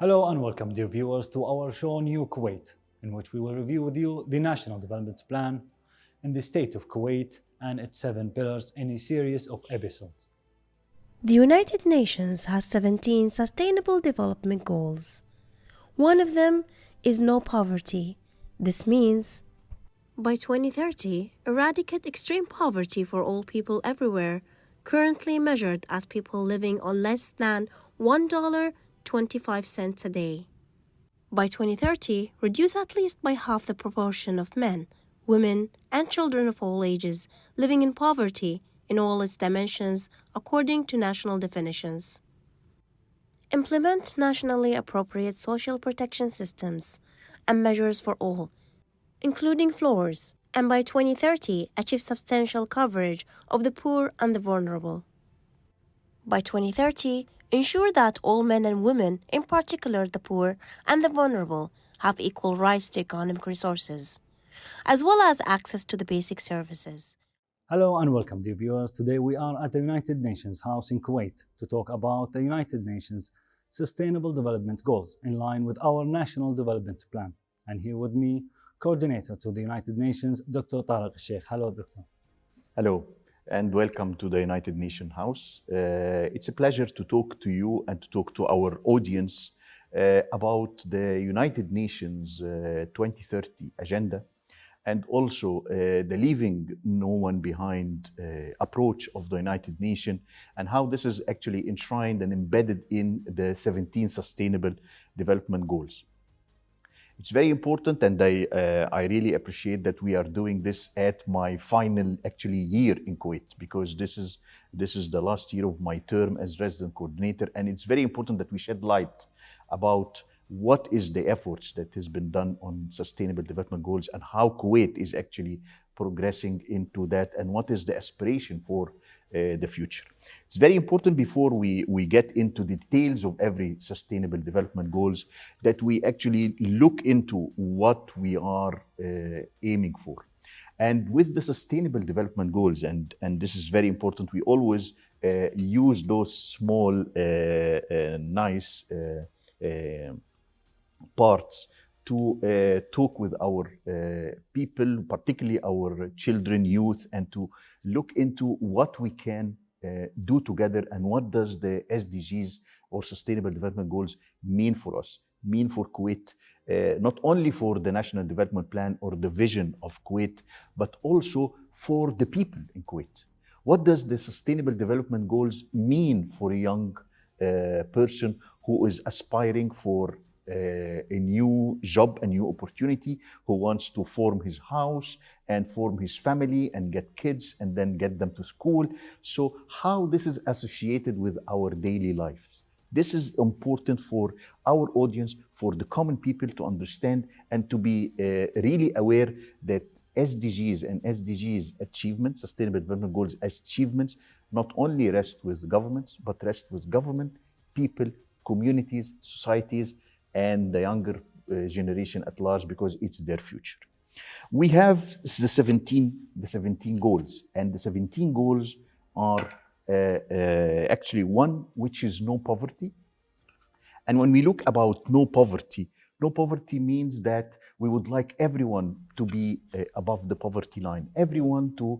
Hello and welcome, dear viewers, to our show New Kuwait, in which we will review with you the National Development Plan in the state of Kuwait and its 7 pillars in a series of episodes. The United Nations has 17 Sustainable Development Goals. One of them is no poverty. This means by 2030, eradicate extreme poverty for all people everywhere, currently measured as people living on less than $1.25 a day. By 2030, reduce at least by half the proportion of men, women, and children of all ages living in poverty in all its dimensions according to national definitions. Implement nationally appropriate social protection systems and measures for all, including floors, and by 2030 achieve substantial coverage of the poor and the vulnerable. By 2030, ensure that all men and women, in particular the poor and the vulnerable, have equal rights to economic resources, as well as access to the basic services. Hello and welcome, dear viewers. Today we are at the United Nations House in Kuwait to talk about the United Nations Sustainable Development Goals in line with our National Development Plan. And here with me, Coordinator to the United Nations, Dr. Tariq Sheikh. Hello, Doctor. Hello, and welcome to the United Nations House. It's a pleasure to talk to you and to talk to our audience about the United Nations 2030 agenda and also the leaving no one behind approach of the United Nations and how this is actually enshrined and embedded in the 17 Sustainable Development Goals. It's very important, and I really appreciate that we are doing this at my final year in Kuwait, because this is the last year of my term as resident coordinator, and it's very important that we shed light about what is the efforts that has been done on sustainable development goals and how Kuwait is actually progressing into that and what is the aspiration for the future. It's very important before we get into the details of every sustainable development goals that we actually look into what we are aiming for. And with the sustainable development goals, and this is very important, we always use those small, nice parts to talk with our people, particularly our children, youth, and to look into what we can do together and what does the SDGs or Sustainable Development Goals mean for us, mean for Kuwait, not only for the National Development Plan or the vision of Kuwait, but also for the people in Kuwait. What does the Sustainable Development Goals mean for a young person who is aspiring for a new job, a new opportunity, who wants to form his house and form his family and get kids and then get them to school? So how this is associated with our daily lives. This is important for our audience, for the common people to understand and to be really aware that SDGs and SDGs achievements, Sustainable Development Goals achievements, not only rest with governments, but rest with government, people, communities, societies, and the younger generation at large, because it's their future. We have the 17 goals, and the 17 goals are actually one which is no poverty. And when we look about no poverty means that we would like everyone to be above the poverty line, everyone to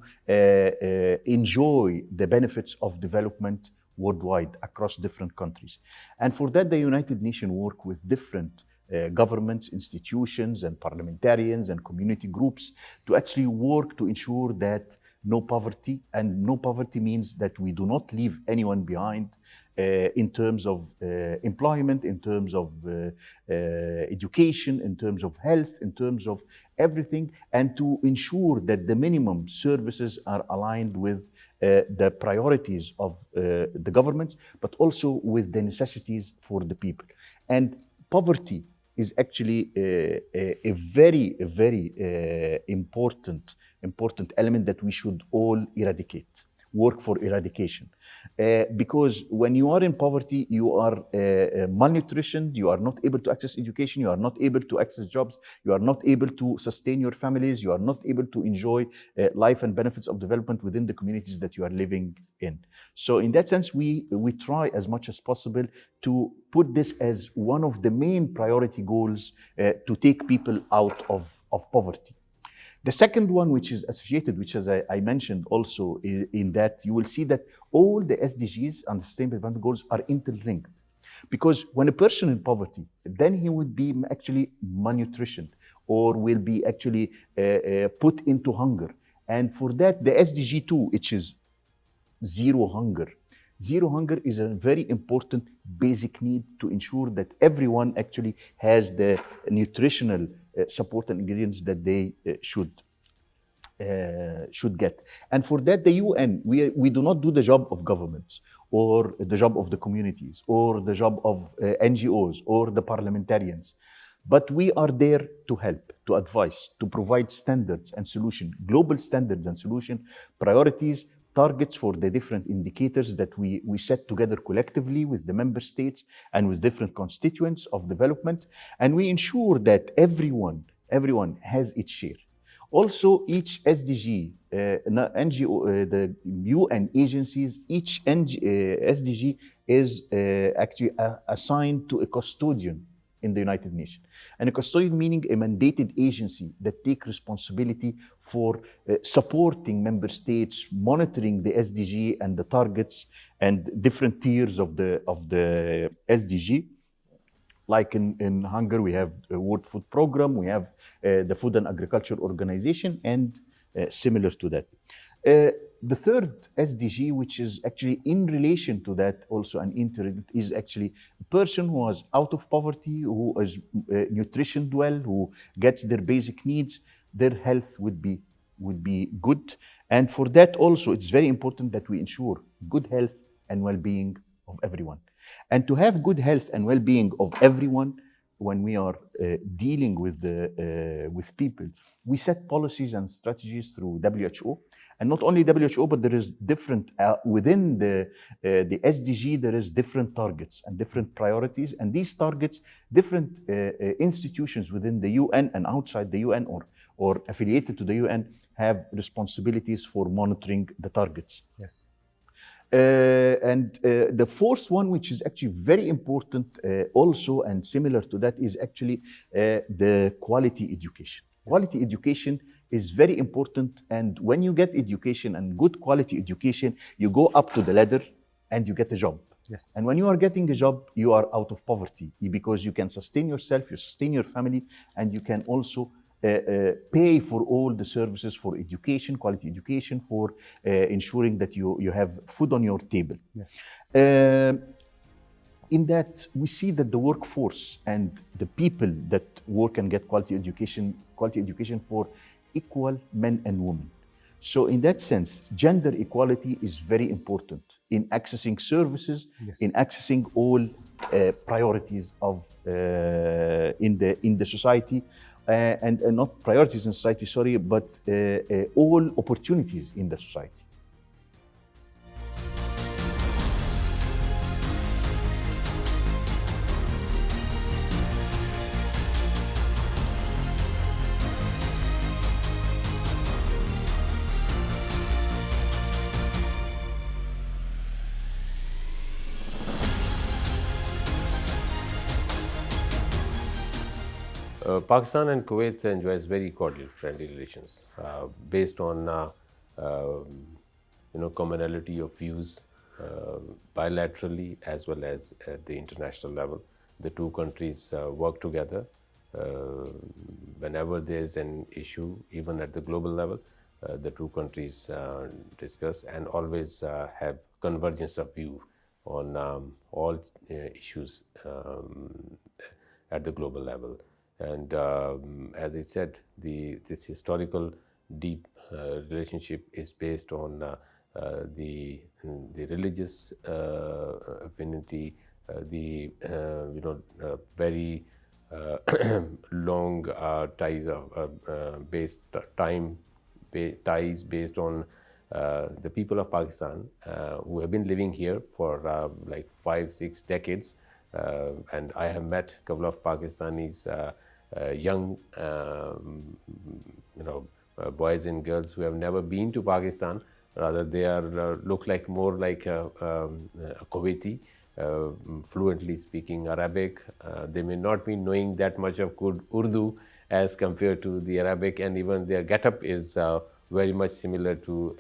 enjoy the benefits of development worldwide across different countries. And for that, the United Nations work with different governments, institutions, and parliamentarians and community groups to actually work to ensure that no poverty, and no poverty means that we do not leave anyone behind in terms of employment, in terms of education, in terms of health, in terms of everything, and to ensure that the minimum services are aligned with the priorities of the governments, but also with the necessities for the people. And poverty is actually a very important element that we should all eradicate. work for eradication. Because when you are in poverty, you are malnutritioned, you are not able to access education, you are not able to access jobs, you are not able to sustain your families, you are not able to enjoy life and benefits of development within the communities that you are living in. So in that sense, we try as much as possible to put this as one of the main priority goals to take people out of poverty. The second one, which is associated, which as I mentioned also, in that you will see that all the SDGs and the Sustainable Development Goals are interlinked. Because when a person in poverty, then he would be actually malnutritioned or will be actually put into hunger. And for that, the SDG 2, which is zero hunger. Zero hunger is a very important basic need to ensure that everyone actually has the nutritional support and ingredients that they should get. And for that, the UN, we do not do the job of governments or the job of the communities or the job of NGOs or the parliamentarians. But we are there to help, to advise, to provide standards and solution, global standards and solution, priorities, targets for the different indicators that we set together collectively with the member states and with different constituents of development. And we ensure that everyone has its share. Also, each SDG, NGO, the UN agencies, each SDG is actually assigned to a custodian in the United Nations. And a custodian meaning a mandated agency that take responsibility for supporting member states, monitoring the SDG and the targets and different tiers of the SDG. Like in Hungary, we have a World Food Program, we have the Food and Agriculture Organization, and similar to that. The third SDG, which is actually in relation to that also and interrelated, is actually a person who is out of poverty, who is nutritioned well, who gets their basic needs, their health would be good. And for that also, it's very important that we ensure good health and well-being of everyone. And to have good health and well-being of everyone, when we are dealing with people, we set policies and strategies through WHO. And not only WHO, but there is different, within the SDG, there is different targets and different priorities. And these targets, different institutions within the UN and outside the UN or affiliated to the UN have responsibilities for monitoring the targets. Yes. And the fourth one, which is actually very important also and similar to that, is actually the quality education. Quality education is very important, and when you get education and good quality education, you go up to the ladder and you get a job. Yes. And when you are getting a job, you are out of poverty because you can sustain yourself, you sustain your family, and you can also pay for all the services for education, quality education, for ensuring that you have food on your table. Yes. In that, we see that the workforce and the people that work and get quality education for equal men and women. So in that sense, gender equality is very important in accessing services, yes, in accessing all priorities of in the society, and not priorities in society, sorry, but all opportunities in the society. Pakistan and Kuwait enjoys very cordial, friendly relations based on commonality of views bilaterally as well as at the international level. The two countries work together whenever there is an issue, even at the global level. The two countries discuss and always have convergence of view on all issues at the global level. And as I said, this historical deep relationship is based on the religious affinity, the very long ties based on the people of Pakistan who have been living here for like 5-6 decades, and I have met a couple of Pakistanis, young, boys and girls who have never been to Pakistan. Rather, they are look like more like a Kuwaiti, fluently speaking Arabic. They may not be knowing that much of good Urdu as compared to the Arabic, and even their getup is very much similar to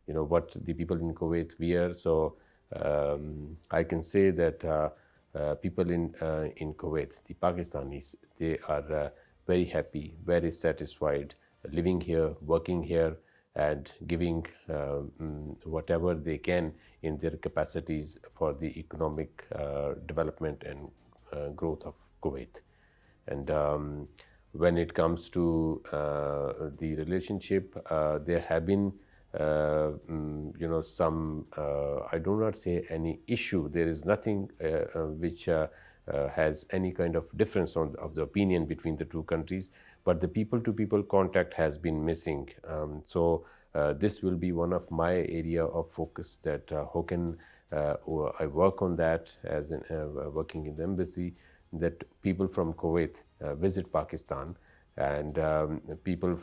what the people in Kuwait wear. So I can say that people in Kuwait, the Pakistanis, they are very happy, very satisfied living here, working here, and giving whatever they can in their capacities for the economic development and growth of Kuwait. And when it comes to the relationship, there have been some, I do not say any issue. There is nothing which has any kind of difference of the opinion between the two countries, but the people-to-people contact has been missing. So this will be one of my area of focus, that how can I work on that as working in the embassy, that people from Kuwait visit Pakistan, and people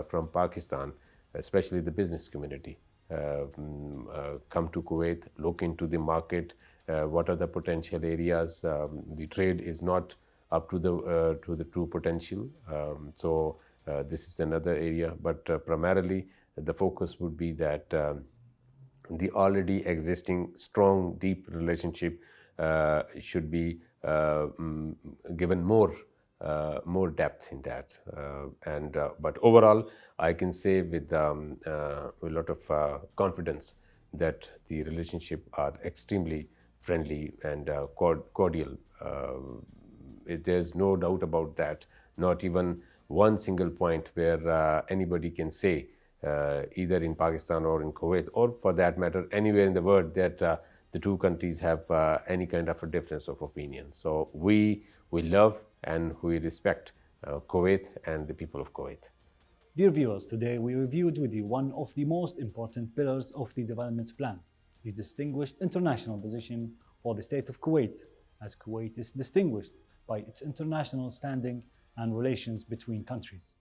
from Pakistan, especially the business community, come to Kuwait, look into the market, what are the potential areas. The trade is not up to the true potential. So this is another area, but primarily the focus would be that the already existing strong, deep relationship should be given more depth in that. But overall, I can say with a lot of confidence that the relationship are extremely friendly and cordial. There's no doubt about that. Not even one single point where anybody can say, either in Pakistan or in Kuwait, or for that matter anywhere in the world, that the two countries have any kind of a difference of opinion. So we love and we respect Kuwait and the people of Kuwait. Dear viewers, today we reviewed with you one of the most important pillars of the development plan, its distinguished international position for the state of Kuwait, as Kuwait is distinguished by its international standing and relations between countries.